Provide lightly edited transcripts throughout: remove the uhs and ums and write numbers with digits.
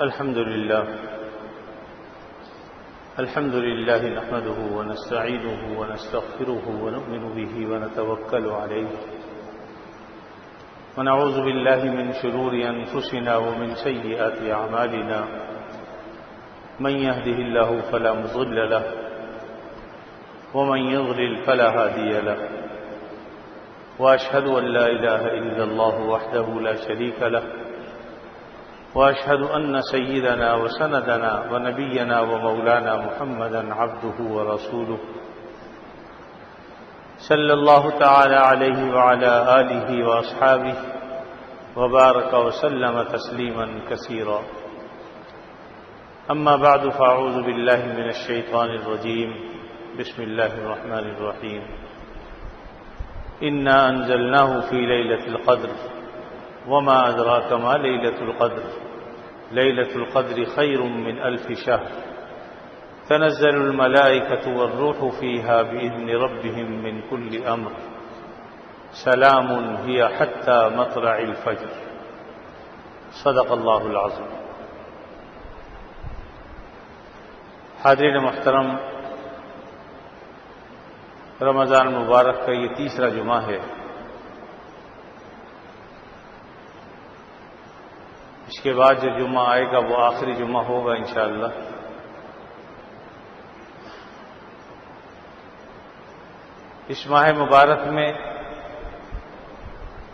الحمد لله نحمده ونستعينه ونستغفره ونؤمن به ونتوكل عليه ونعوذ بالله من شرور أنفسنا ومن سيئات أعمالنا من يهده الله فلا مضل له ومن يضلل فلا هادي له وأشهد أن لا إله إلا الله وحده لا شريك له وأشهد أن سيدنا وسندنا ونبينا ومولانا محمدا عبده ورسوله صلى الله تعالى عليه وعلى آله وأصحابه وبارك وسلم تسليما كثيرا. أما بعد فأعوذ بالله من الشيطان الرجيم. بسم الله الرحمن الرحيم. إنا أنزلناه في ليلة القدر وما أدراك ما ليلة القدر ليلة القدر خير من 1000 شهر تنزل الملائكة والروح فيها بإذن ربهم من كل أمر سلام هي حتى مطلع الفجر. صدق الله العظيم. حاضرین محترم، رمضان مبارک کا یہ تیسرا جمعہ ہے. اس کے بعد جو جمعہ آئے گا وہ آخری جمعہ ہوگا انشاءاللہ. اس ماہ مبارک میں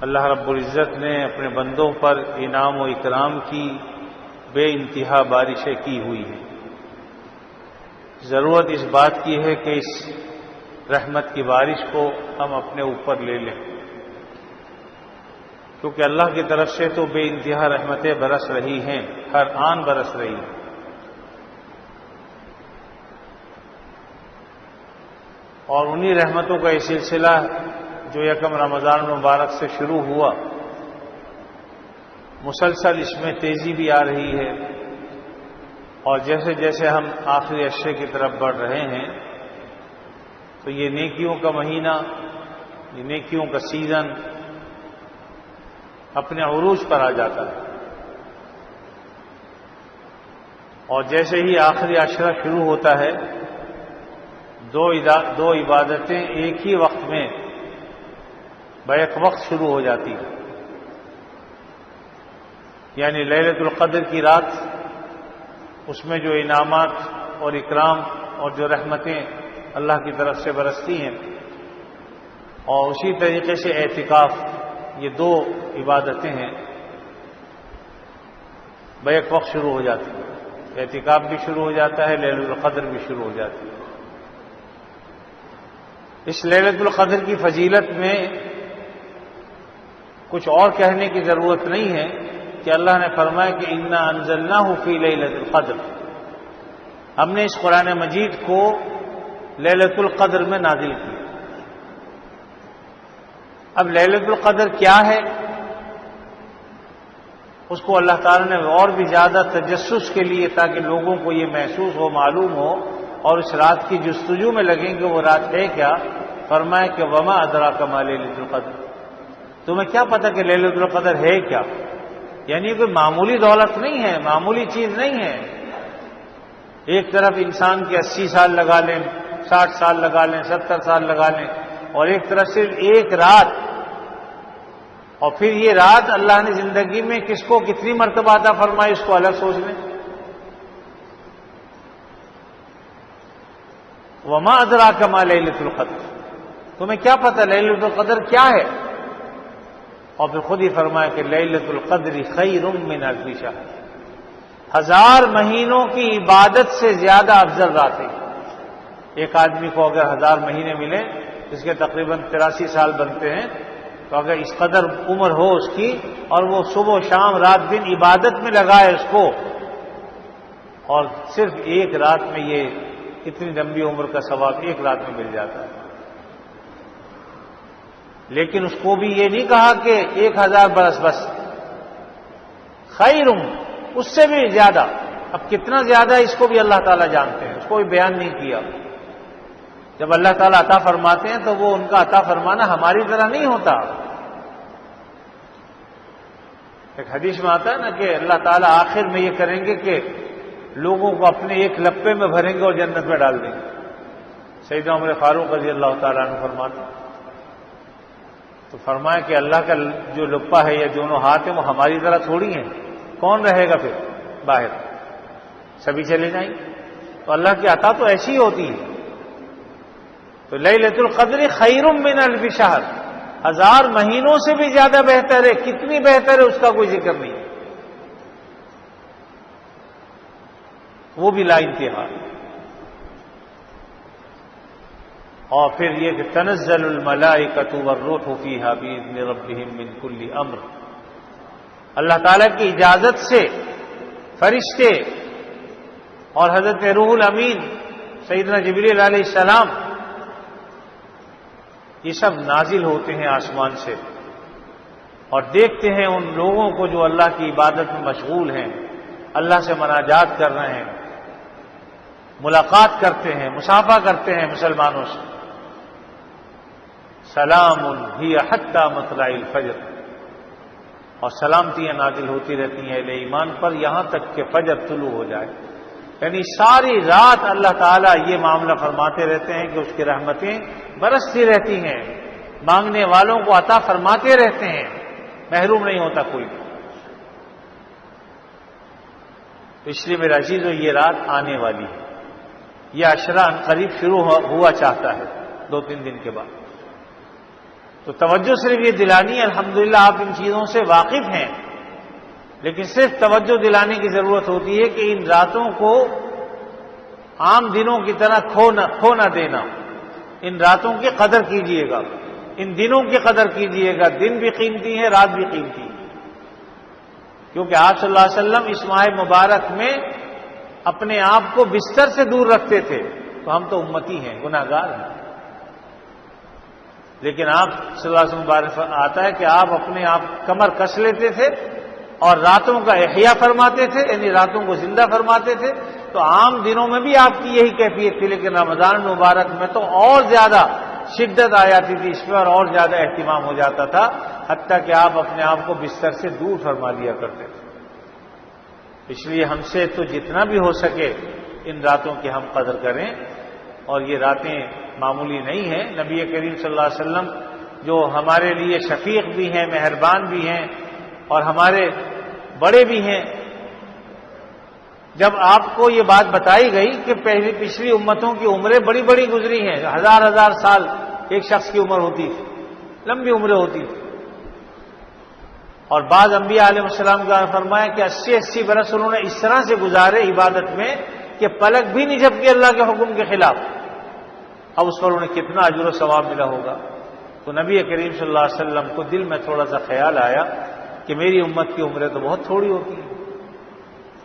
اللہ رب العزت نے اپنے بندوں پر انعام و اکرام کی بے انتہا بارشیں کی ہوئی ہیں. ضرورت اس بات کی ہے کہ اس رحمت کی بارش کو ہم اپنے اوپر لے لیں، کیونکہ اللہ کی طرف سے تو بے انتہا رحمتیں برس رہی ہیں، ہر آن برس رہی ہیں. اور انہی رحمتوں کا یہ سلسلہ جو یکم رمضان مبارک سے شروع ہوا، مسلسل اس میں تیزی بھی آ رہی ہے. اور جیسے جیسے ہم آخری عشرے کی طرف بڑھ رہے ہیں تو یہ نیکیوں کا مہینہ، یہ نیکیوں کا سیزن اپنے عروج پر آ جاتا ہے. اور جیسے ہی آخری عشرہ شروع ہوتا ہے دو عبادتیں ایک ہی وقت میں بیک وقت شروع ہو جاتی ہیں. یعنی لیلۃ القدر کی رات، اس میں جو انعامات اور اکرام اور جو رحمتیں اللہ کی طرف سے برستی ہیں، اور اسی طریقے سے اعتکاف، یہ دو عبادتیں ہیں بیک وقت شروع ہو جاتی ہیں. اعتکاف بھی شروع ہو جاتا ہے، لیلۃ القدر بھی شروع ہو جاتی ہے. اس لیلۃ القدر کی فضیلت میں کچھ اور کہنے کی ضرورت نہیں ہے کہ اللہ نے فرمایا کہ انا انزلناہ فی لیلۃ القدر، ہم نے اس قرآن مجید کو لیلۃ القدر میں نازل کیا. اب لیلۃ القدر کیا ہے، اس کو اللہ تعالیٰ نے اور بھی زیادہ تجسس کے لیے، تاکہ لوگوں کو یہ محسوس ہو، معلوم ہو، اور اس رات کی جستجو میں لگیں کہ وہ رات ہے کیا، فرمایا کہ وما ادراک ما لیلۃ القدر، تمہیں کیا پتہ کہ لیلۃ القدر ہے کیا. یعنی کوئی معمولی دولت نہیں ہے، معمولی چیز نہیں ہے. ایک طرف انسان کے 80 سال لگا لیں، 60 سال لگا لیں، 70 سال لگا لیں، اور ایک طرف صرف ایک رات. اور پھر یہ رات اللہ نے زندگی میں کس کو کتنی مرتبہ عطا فرمائی، اس کو الگ سوچ لیں. وما ادراک ما لیلۃ القدر، تمہیں کیا پتہ لیلۃ القدر کیا ہے. اور پھر خود ہی فرمایا کہ لیلۃ القدر خیر من 1000 شہر، 1000 مہینوں کی عبادت سے زیادہ افضل رات ہے. ایک آدمی کو اگر 1000 مہینے ملیں، جس کے تقریباً 83 سال بنتے ہیں، تو اگر اس قدر عمر ہو اس کی، اور وہ صبح و شام رات دن عبادت میں لگائے اس کو، اور صرف ایک رات میں یہ اتنی لمبی عمر کا ثواب ایک رات میں مل جاتا ہے. لیکن اس کو بھی یہ نہیں کہا کہ 1000 برس بس، خیر، اس سے بھی زیادہ. اب کتنا زیادہ اس کو بھی اللہ تعالیٰ جانتے ہیں، اس کو بھی بیان نہیں کیا. جب اللہ تعالیٰ عطا فرماتے ہیں تو وہ ان کا عطا فرمانا ہماری طرح نہیں ہوتا. ایک حدیث میں آتا ہے نا کہ اللہ تعالیٰ آخر میں یہ کریں گے کہ لوگوں کو اپنے ایک لپے میں بھریں گے اور جنت میں ڈال دیں گے. سیدنا عمر فاروق رضی اللہ تعالیٰ عنہ فرماتے تو فرمایا کہ اللہ کا جو لپا ہے یا دونوں ہاتھ ہیں وہ ہماری طرح تھوڑی ہیں, کون رہے گا پھر باہر, سبھی چلے جائیں گے. تو اللہ کی عطا تو ایسی ہی ہوتی ہے. تو لیلۃ القدر خیر من الف شہر, 1000 مہینوں سے بھی زیادہ بہتر ہے. کتنی بہتر ہے اس کا کوئی ذکر نہیں, وہ بھی لا انتہا. اور پھر یہ کہ تنزل الملائکۃ والروح فیہا بإذن ربہم من کل امر, اللہ تعالیٰ کی اجازت سے فرشتے اور حضرت روح الامین سیدنا جبریل علیہ السلام یہ سب نازل ہوتے ہیں آسمان سے اور دیکھتے ہیں ان لوگوں کو جو اللہ کی عبادت میں مشغول ہیں, اللہ سے مناجات کر رہے ہیں, ملاقات کرتے ہیں, مصافحہ کرتے ہیں مسلمانوں سے. سلام ہی حتی مطلع الفجر, اور سلامتیاں نازل ہوتی رہتی ہیں اہل ایمان پر یہاں تک کہ فجر طلوع ہو جائے. یعنی ساری رات اللہ تعالیٰ یہ معاملہ فرماتے رہتے ہیں کہ اس کی رحمتیں برستی رہتی ہیں, مانگنے والوں کو عطا فرماتے رہتے ہیں, محروم نہیں ہوتا کوئی. اس لیے میرا عزیزو یہ رات آنے والی ہے, یہ عشرہ قریب شروع ہوا چاہتا ہے 2-3 دن کے بعد. تو توجہ صرف یہ دلانی ہے, الحمدللہ آپ ان چیزوں سے واقف ہیں, لیکن صرف توجہ دلانے کی ضرورت ہوتی ہے کہ ان راتوں کو عام دنوں کی طرح کھو نہ دینا. ان راتوں کی قدر کیجئے گا, ان دنوں کی قدر کیجئے گا. دن بھی قیمتی ہے, رات بھی قیمتی ہے, کیونکہ آپ صلی اللہ علیہ وسلم اس ماہ مبارک میں اپنے آپ کو بستر سے دور رکھتے تھے. تو ہم تو امتی ہیں, گناہگار ہیں, لیکن آپ صلی اللہ علیہ وسلم مبارک آتا ہے کہ آپ اپنے آپ کمر کس لیتے تھے اور راتوں کا احیاء فرماتے تھے, یعنی راتوں کو زندہ فرماتے تھے. تو عام دنوں میں بھی آپ کی یہی کیفیت تھی, لیکن رمضان مبارک میں تو اور زیادہ شدت آ جاتی تھی اس میں اور زیادہ اہتمام ہو جاتا تھا, حتیٰ کہ آپ اپنے آپ کو بستر سے دور فرما لیا کرتے تھے. اس لیے ہم سے تو جتنا بھی ہو سکے ان راتوں کی ہم قدر کریں. اور یہ راتیں معمولی نہیں ہیں. نبی کریم صلی اللہ علیہ وسلم جو ہمارے لیے شفیق بھی ہیں, مہربان بھی ہیں اور ہمارے بڑے بھی ہیں, جب آپ کو یہ بات بتائی گئی کہ پچھلی امتوں کی عمریں بڑی بڑی گزری ہیں, 1000 سال ایک شخص کی عمر ہوتی تھی, لمبی عمریں ہوتی تھی, اور بعض انبیاء علیہ السلام کا فرمایا کہ 80 برس انہوں نے اس طرح سے گزارے عبادت میں کہ پلک بھی نہیں جھپکی اللہ کے حکم کے خلاف. اب اس پر انہیں کتنا اجر و ثواب ملا ہوگا. تو نبی کریم صلی اللہ علیہ وسلم کو دل میں تھوڑا سا خیال آیا کہ میری امت کی عمریں تو بہت تھوڑی ہوتی ہیں,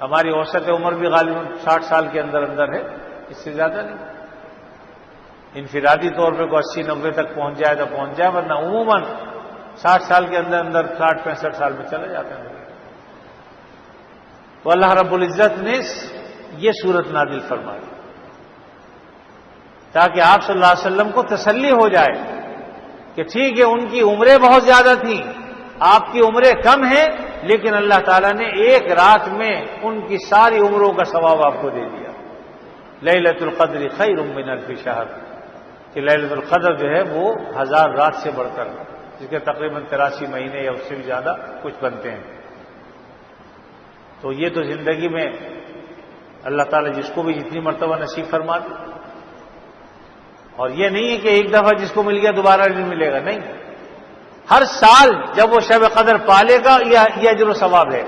ہماری اوسط عمر بھی غالباً 60 سال کے اندر ہے, اس سے زیادہ نہیں. انفرادی طور پہ کوئی 80-90 تک پہنچ جائے تو پہنچ جائے, ورنہ عموماً 60 سال کے اندر 60-65 سال میں چلے جاتے ہیں. تو اللہ رب العزت نے یہ صورت نازل فرمائی تاکہ آپ صلی اللہ علیہ وسلم کو تسلی ہو جائے کہ ٹھیک ہے ان کی عمریں بہت زیادہ تھیں, آپ کی عمریں کم ہیں, لیکن اللہ تعالیٰ نے ایک رات میں ان کی ساری عمروں کا ثواب آپ کو دے دیا. لیلۃ القدر خیر من الف شہر, کہ لیلۃ القدر جو ہے وہ 1000 رات سے بڑھ کر, جس کے تقریباً 83 مہینے یا اس سے بھی زیادہ کچھ بنتے ہیں. تو یہ تو زندگی میں اللہ تعالیٰ جس کو بھی جتنی مرتبہ نصیب فرما دے, اور یہ نہیں ہے کہ ایک دفعہ جس کو مل گیا دوبارہ نہیں ملے گا, نہیں, ہر سال جب وہ شب قدر پالے گا یہ اجر و ثواب ہے.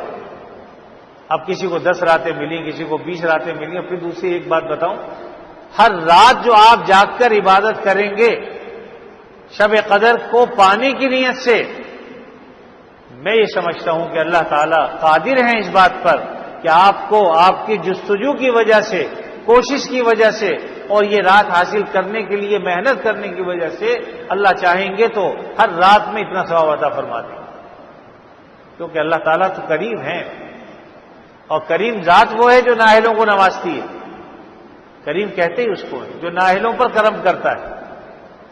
اب کسی کو 10 راتیں ملیں, کسی کو 20 راتیں ملیں. پھر دوسری ایک بات بتاؤں, ہر رات جو آپ جاگ کر عبادت کریں گے شب قدر کو پانے کی نیت سے, میں یہ سمجھتا ہوں کہ اللہ تعالیٰ قادر ہیں اس بات پر کہ آپ کو آپ کی جستجو کی وجہ سے, کوشش کی وجہ سے اور یہ رات حاصل کرنے کے لیے محنت کرنے کی وجہ سے اللہ چاہیں گے تو ہر رات میں اتنا ثواب عطا فرما دیں, کیونکہ اللہ تعالیٰ تو کریم ہیں, اور کریم ذات وہ ہے جو نااہلوں کو نوازتی ہے. کریم کہتے ہی اس کو ہے جو نااہلوں پر کرم کرتا ہے.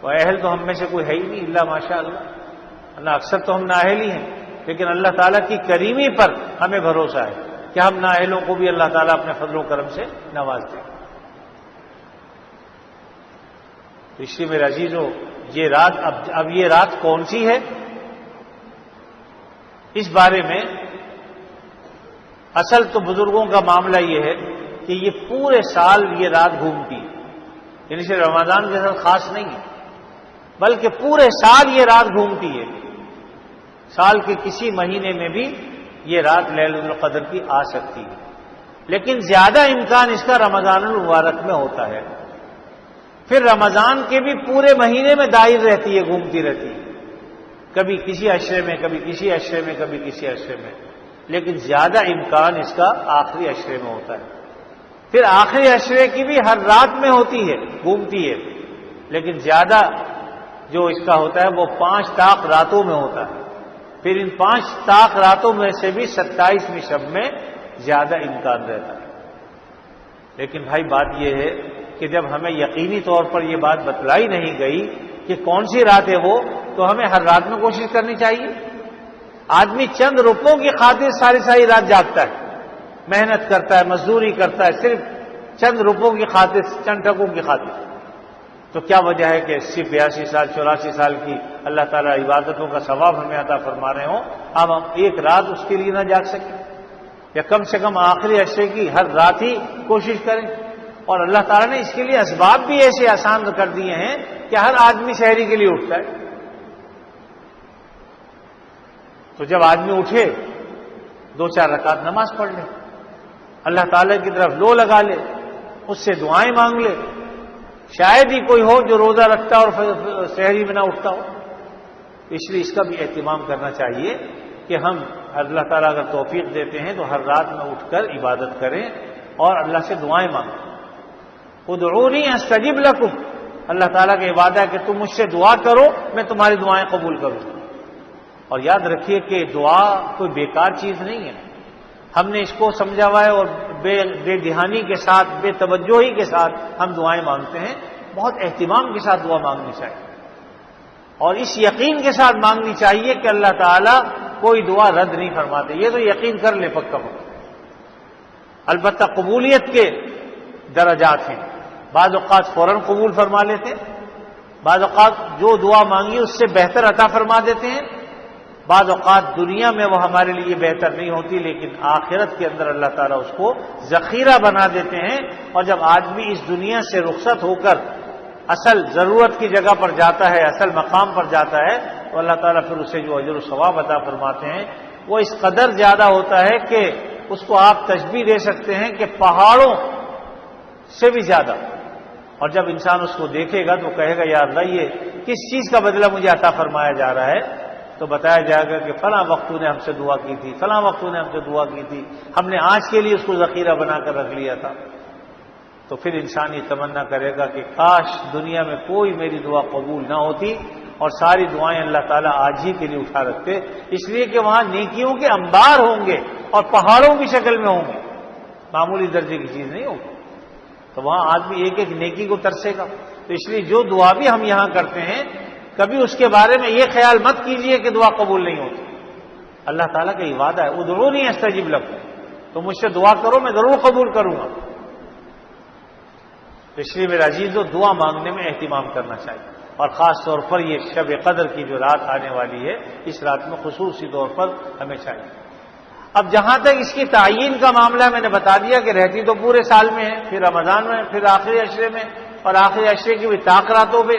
وہ اہل تو ہم میں سے کوئی ہے ہی نہیں, اللہ ماشاء اللہ, اکثر تو ہم نااہل ہی ہیں. لیکن اللہ تعالیٰ کی کریمی پر ہمیں بھروسہ ہے کہ ہم نااہلوں کو بھی اللہ تعالیٰ اپنے فضل و کرم سے نواز دیں۔ تو اس لیے میرے عزیزو، یہ رات اب یہ رات کون سی ہے، اس بارے میں اصل تو بزرگوں کا معاملہ یہ ہے کہ یہ پورے سال یہ رات گھومتی ہے، یعنی صرف رمضان کے ساتھ خاص نہیں ہے، بلکہ پورے سال یہ رات گھومتی ہے۔ سال کے کسی مہینے میں بھی یہ رات لیلۃ القدر کی آ سکتی ہے، لیکن زیادہ امکان اس کا رمضان المبارک میں ہوتا ہے۔ پھر رمضان کے بھی پورے مہینے میں دائر رہتی ہے، گھومتی رہتی ہے، کبھی کسی عشرے میں، کبھی کسی عشرے میں، کبھی کسی عشرے میں، لیکن زیادہ امکان اس کا آخری عشرے میں ہوتا ہے۔ پھر آخری عشرے کی بھی ہر رات میں ہوتی ہے، گھومتی ہے، لیکن زیادہ جو اس کا ہوتا ہے وہ 5 طاق راتوں میں ہوتا ہے۔ پھر ان 5 طاق راتوں میں سے بھی 27ویں شب میں زیادہ امکان رہتا ہے۔ لیکن بھائی بات یہ ہے کہ جب ہمیں یقینی طور پر یہ بات بتلائی نہیں گئی کہ کون سی رات ہے وہ، تو ہمیں ہر رات میں کوشش کرنی چاہیے۔ آدمی چند روپوں کی خاطر ساری رات جاگتا ہے، محنت کرتا ہے، مزدوری کرتا ہے، صرف چند روپوں کی خاطر، چند ٹکوں کی خاطر۔ تو کیا وجہ ہے کہ 80 82 سال 84 سال کی اللہ تعالیٰ عبادتوں کا ثواب ہمیں عطا فرما رہے ہوں، اب ہم ایک رات اس کے لیے نہ جاگ سکیں، یا کم سے کم آخری عشرے کی ہر رات ہی کوشش کریں۔ اور اللہ تعالیٰ نے اس کے لیے اسباب بھی ایسے آسان کر دیے ہیں کہ ہر آدمی سحری کے لیے اٹھتا ہے۔ تو جب آدمی اٹھے 2-4 رکعت نماز پڑھ لے، اللہ تعالیٰ کی طرف لو لگا لے، اس سے دعائیں مانگ لے۔ شاید ہی کوئی ہو جو روزہ رکھتا اور سحری میں نہ اٹھتا ہو، اس لیے اس کا بھی اہتمام کرنا چاہیے کہ ہم، اللہ تعالیٰ اگر توفیق دیتے ہیں تو ہر رات میں اٹھ کر عبادت کریں اور اللہ سے دعائیں مانگیں۔ ادعونی استجب لکم، اللہ تعالیٰ کا وعدہ ہے کہ تم مجھ سے دعا کرو، میں تمہاری دعائیں قبول کروں۔ اور یاد رکھیے کہ دعا کوئی بیکار چیز نہیں ہے، ہم نے اس کو سمجھا ہوا ہے اور بے دھیانی کے ساتھ، بے توجہی کے ساتھ ہم دعائیں مانگتے ہیں۔ بہت اہتمام کے ساتھ دعا مانگنی چاہیے، اور اس یقین کے ساتھ مانگنی چاہیے کہ اللہ تعالیٰ کوئی دعا رد نہیں فرماتے، یہ تو یقین کر لے پکا پکا۔ البتہ قبولیت کے درجات ہیں، بعض اوقات فوراً قبول فرما لیتے ہیں، بعض اوقات جو دعا مانگی اس سے بہتر عطا فرما دیتے ہیں، بعض اوقات دنیا میں وہ ہمارے لیے بہتر نہیں ہوتی، لیکن آخرت کے اندر اللہ تعالیٰ اس کو ذخیرہ بنا دیتے ہیں۔ اور جب آدمی اس دنیا سے رخصت ہو کر اصل ضرورت کی جگہ پر جاتا ہے، اصل مقام پر جاتا ہے، تو اللہ تعالیٰ پھر اسے جو اجر و ثواب عطا فرماتے ہیں وہ اس قدر زیادہ ہوتا ہے کہ اس کو آپ تشبیہ دے سکتے ہیں کہ پہاڑوں سے بھی زیادہ۔ اور جب انسان اس کو دیکھے گا تو کہے گا یا اللہ یہ کس چیز کا بدلہ مجھے عطا فرمایا جا رہا ہے، تو بتایا جائے گا کہ فلاں وقتوں نے ہم سے دعا کی تھی، فلاں وقتوں نے ہم سے دعا کی تھی، ہم نے آج کے لیے اس کو ذخیرہ بنا کر رکھ لیا تھا۔ تو پھر انسان یہ تمنا کرے گا کہ کاش دنیا میں کوئی میری دعا قبول نہ ہوتی اور ساری دعائیں اللہ تعالیٰ آج ہی کے لیے اٹھا رکھتے، اس لیے کہ وہاں نیکیوں کے انبار ہوں گے اور پہاڑوں کی شکل میں ہوں گے، معمولی درجے کی چیز نہیں ہوگی۔ تو وہاں آدمی ایک ایک نیکی کو ترسے گا۔ تو اس لیے جو دعا بھی ہم یہاں کرتے ہیں، کبھی اس کے بارے میں یہ خیال مت کیجئے کہ دعا قبول نہیں ہوتی۔ اللہ تعالیٰ کا یہ وعدہ ہے، ادعونی استجب لکم، تو مجھ سے دعا کرو میں ضرور قبول کروں گا۔ تو اس لیے میرے عزیزو، دعا مانگنے میں اہتمام کرنا چاہیے، اور خاص طور پر یہ شب قدر کی جو رات آنے والی ہے، اس رات میں خصوصی طور پر ہمیں چاہیے۔ اب جہاں تک اس کی تعین کا معاملہ میں نے بتا دیا کہ رہتی تو پورے سال میں ہے، پھر رمضان میں، پھر آخری عشرے میں، اور آخری عشرے کی بھی طاق راتوں پہ،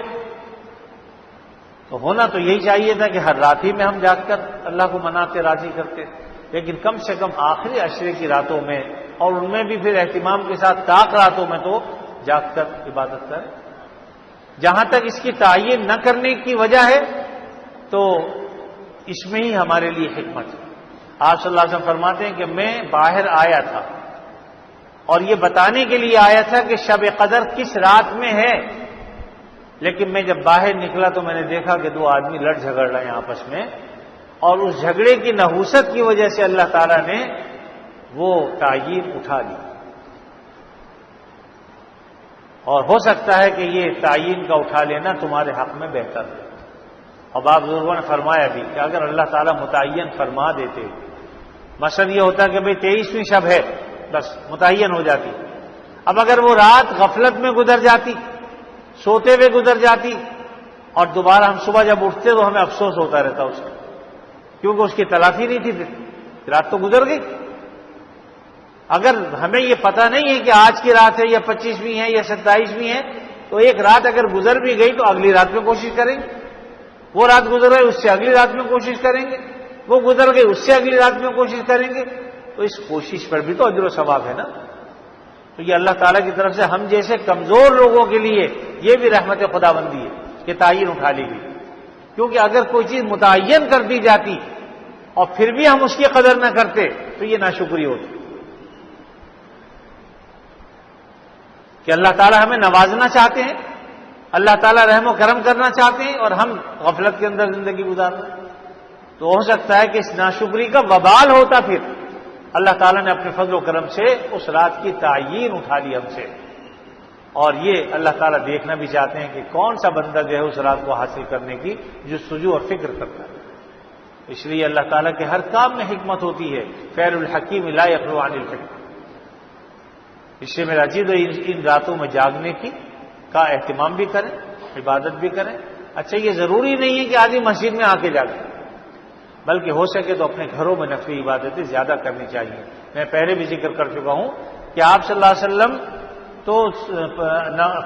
تو ہونا تو یہی چاہیے تھا کہ ہر رات ہی میں ہم جاگ کر اللہ کو مناتے، راضی کرتے، لیکن کم سے کم آخری عشرے کی راتوں میں، اور ان میں بھی پھر اہتمام کے ساتھ طاق راتوں میں تو جاگ کر عبادت کریں۔ جہاں تک اس کی تعین نہ کرنے کی وجہ ہے تو اس میں ہی ہمارے لیے حکمت ہے۔ آپ صلی اللہ علیہ وسلم فرماتے ہیں کہ میں باہر آیا تھا اور یہ بتانے کے لیے آیا تھا کہ شب قدر کس رات میں ہے، لیکن میں جب باہر نکلا تو میں نے دیکھا کہ 2 آدمی لڑ جھگڑ رہے ہیں آپس میں، اور اس جھگڑے کی نحوست کی وجہ سے اللہ تعالیٰ نے وہ تعین اٹھا لی، اور ہو سکتا ہے کہ یہ تعین کا اٹھا لینا تمہارے حق میں بہتر ہے۔ اور بعض بزرگوں نے فرمایا بھی کہ اگر اللہ تعالیٰ متعین فرما دیتے، مثلا یہ ہوتا کہ بھئی 23ویں شب ہے، بس متعین ہو جاتی، اب اگر وہ رات غفلت میں گزر جاتی، سوتے ہوئے گزر جاتی، اور دوبارہ ہم صبح جب اٹھتے تو ہمیں افسوس ہوتا رہتا اس کا، کیونکہ اس کی تلافی نہیں تھی، پھر رات تو گزر گئی۔ اگر ہمیں یہ پتہ نہیں ہے کہ آج کی رات ہے یا 25ویں ہے یا 27ویں ہے، تو ایک رات اگر گزر بھی گئی تو اگلی رات میں کوشش کریں گے، وہ رات گزر گئی اس سے اگلی رات میں کوشش کریں گے، وہ گزر گئی اس سے اگلی رات میں کوشش کریں گے، تو اس کوشش پر بھی تو اجر و ثواب ہے نا۔ تو یہ اللہ تعالیٰ کی طرف سے ہم جیسے کمزور لوگوں کے لیے یہ بھی رحمت خدا بندی ہے کہ تعین اٹھا لی گئی، کیونکہ اگر کوئی چیز متعین کر دی جاتی اور پھر بھی ہم اس کی قدر نہ کرتے تو یہ ناشکری ہوتی کہ اللہ تعالیٰ ہمیں نوازنا چاہتے ہیں، اللہ تعالیٰ رحم و کرم کرنا چاہتے ہیں اور ہم غفلت کے اندر زندگی گزارنا، تو ہو سکتا ہے کہ اس ناشکری کا وبال ہوتا، پھر اللہ تعالیٰ نے اپنے فضل و کرم سے اس رات کی تعین اٹھا لی ہم سے، اور یہ اللہ تعالیٰ دیکھنا بھی چاہتے ہیں کہ کون سا بندہ جو ہے اس رات کو حاصل کرنے کی جستجو اور فکر کرتا ہے۔ اس لیے اللہ تعالیٰ کے ہر کام میں حکمت ہوتی ہے، فعل الحکیم لا یخلو عن الحکمہ۔ اس لیے میرا جی ان راتوں میں جاگنے کا اہتمام بھی کریں، عبادت بھی کریں۔ اچھا، یہ ضروری نہیں ہے کہ آدمی مسجد میں آ کے جاگے، بلکہ ہو سکے تو اپنے گھروں میں نفلی عبادتیں زیادہ کرنی چاہیے۔ میں پہلے بھی ذکر کر چکا ہوں کہ آپ صلی اللہ علیہ وسلم تو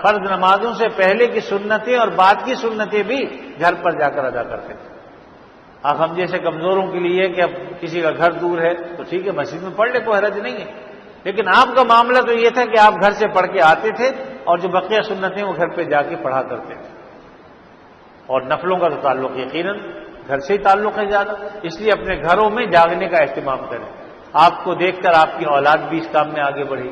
فرض نمازوں سے پہلے کی سنتیں اور بعد کی سنتیں بھی گھر پر جا کر ادا کرتے تھے۔ اب ہم جیسے کمزوروں کے لیے کہ اب کسی کا گھر دور ہے تو ٹھیک ہے مسجد میں پڑھ لے، کوئی حرج نہیں ہے، لیکن آپ کا معاملہ تو یہ تھا کہ آپ گھر سے پڑھ کے آتے تھے اور جو بقیہ سنتیں وہ گھر پہ جا کے پڑھا کرتے تھے، اور نفلوں کا تو تعلق یقیناً گھر سے ہی تعلق ہے زیادہ، اس لیے اپنے گھروں میں جاگنے کا اہتمام کریں۔ آپ کو دیکھ کر آپ کی اولاد بھی اس کام میں آگے بڑھے،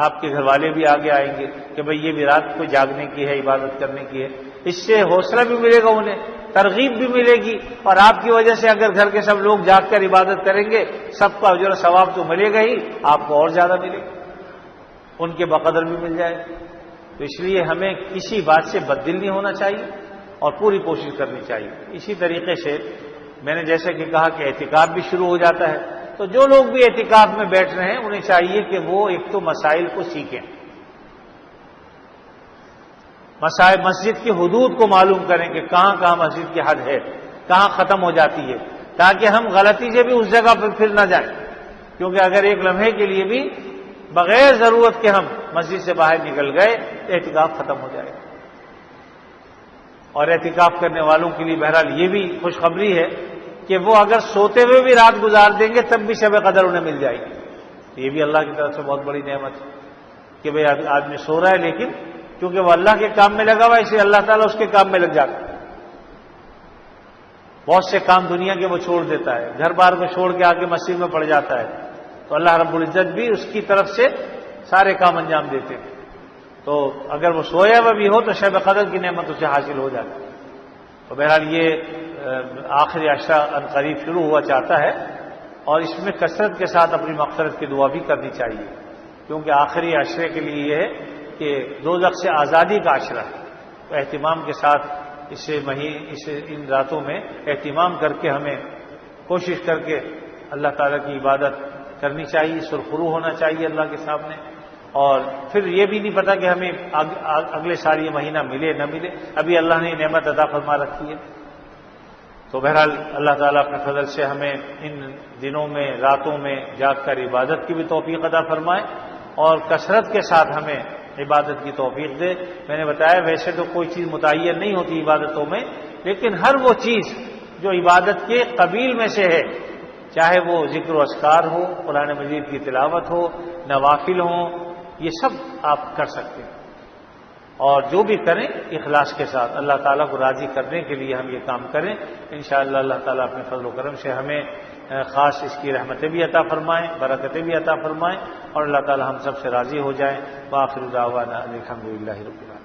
آپ کے گھر والے بھی آگے آئیں گے کہ بھئی یہ بھی رات کو جاگنے کی ہے، عبادت کرنے کی ہے، اس سے حوصلہ بھی ملے گا، انہیں ترغیب بھی ملے گی، اور آپ کی وجہ سے اگر گھر کے سب لوگ جاگ کر عبادت کریں گے سب کا اجر و ثواب تو ملے گا ہی، آپ کو اور زیادہ ملے گا، ان کے بقدر بھی مل جائے گا۔ تو اس لیے ہمیں کسی بات سے بددل نہیں ہونا چاہیے اور پوری کوشش کرنی چاہیے۔ اسی طریقے سے میں نے جیسے کہ کہا کہ اعتکاف بھی شروع ہو جاتا ہے، تو جو لوگ بھی اعتکاف میں بیٹھ رہے ہیں انہیں چاہیے کہ وہ ایک تو مسائل کو سیکھیں، مسجد کی حدود کو معلوم کریں کہ کہاں کہاں مسجد کی حد ہے، کہاں ختم ہو جاتی ہے، تاکہ ہم غلطی سے بھی اس جگہ پر پھر نہ جائیں، کیونکہ اگر ایک لمحے کے لیے بھی بغیر ضرورت کے ہم مسجد سے باہر نکل گئے تو اعتکاف ختم ہو جائے گا۔ اور اعتکاف کرنے والوں کے لیے بہرحال یہ بھی خوشخبری ہے کہ وہ اگر سوتے ہوئے بھی رات گزار دیں گے تب بھی شب قدر انہیں مل جائے گی۔ یہ بھی اللہ کی طرف سے بہت بڑی نعمت ہے کہ بھئی آدمی سو رہا ہے لیکن کیونکہ وہ اللہ کے کام میں لگا ہوا ہے اس لیے اللہ تعالیٰ اس کے کام میں لگ جاتا ہے۔ بہت سے کام دنیا کے وہ چھوڑ دیتا ہے، گھر بار کو چھوڑ کے آ کے مسجد میں پڑ جاتا ہے، تو اللہ رب العزت بھی اس کی طرف سے سارے کام انجام دیتے ہیں۔ تو اگر وہ سویا ہوا بھی ہو تو شب قدر کی نعمت اسے حاصل ہو جاتی ہے۔ تو بہرحال یہ آخری عشرہ عنقریب شروع ہوا چاہتا ہے، اور اس میں کثرت کے ساتھ اپنی مغفرت کی دعا بھی کرنی چاہیے، کیونکہ آخری عشرے کے لیے یہ ہے کہ دوزخ سے آزادی کا عشرہ ہے، تو اہتمام کے ساتھ ان راتوں میں اہتمام کر کے ہمیں کوشش کر کے اللہ تعالیٰ کی عبادت کرنی چاہیے، سرخرو ہونا چاہیے اللہ کے سامنے، اور پھر یہ بھی نہیں پتا کہ ہمیں اگلے سال یہ مہینہ ملے نہ ملے، ابھی اللہ نے نعمت عطا فرما رکھی ہے۔ تو بہرحال اللہ تعالیٰ اپنے فضل سے ہمیں ان دنوں میں راتوں میں جاگ کر عبادت کی بھی توفیق عطا فرمائے اور کثرت کے ساتھ ہمیں عبادت کی توفیق دے۔ میں نے بتایا ویسے تو کوئی چیز متعین نہیں ہوتی عبادتوں میں، لیکن ہر وہ چیز جو عبادت کے قبیل میں سے ہے، چاہے وہ ذکر و اذکار ہو، قرآن مجید کی تلاوت ہو، نوافل ہوں، یہ سب آپ کر سکتے ہیں، اور جو بھی کریں اخلاص کے ساتھ اللہ تعالیٰ کو راضی کرنے کے لیے ہم یہ کام کریں۔ انشاءاللہ اللہ تعالیٰ اپنے فضل و کرم سے ہمیں خاص اس کی رحمتیں بھی عطا فرمائیں، برکتیں بھی عطا فرمائیں، اور اللہ تعالیٰ ہم سب سے راضی ہو جائیں۔ وآخر دعوانا الحمدللہ رب العالمین۔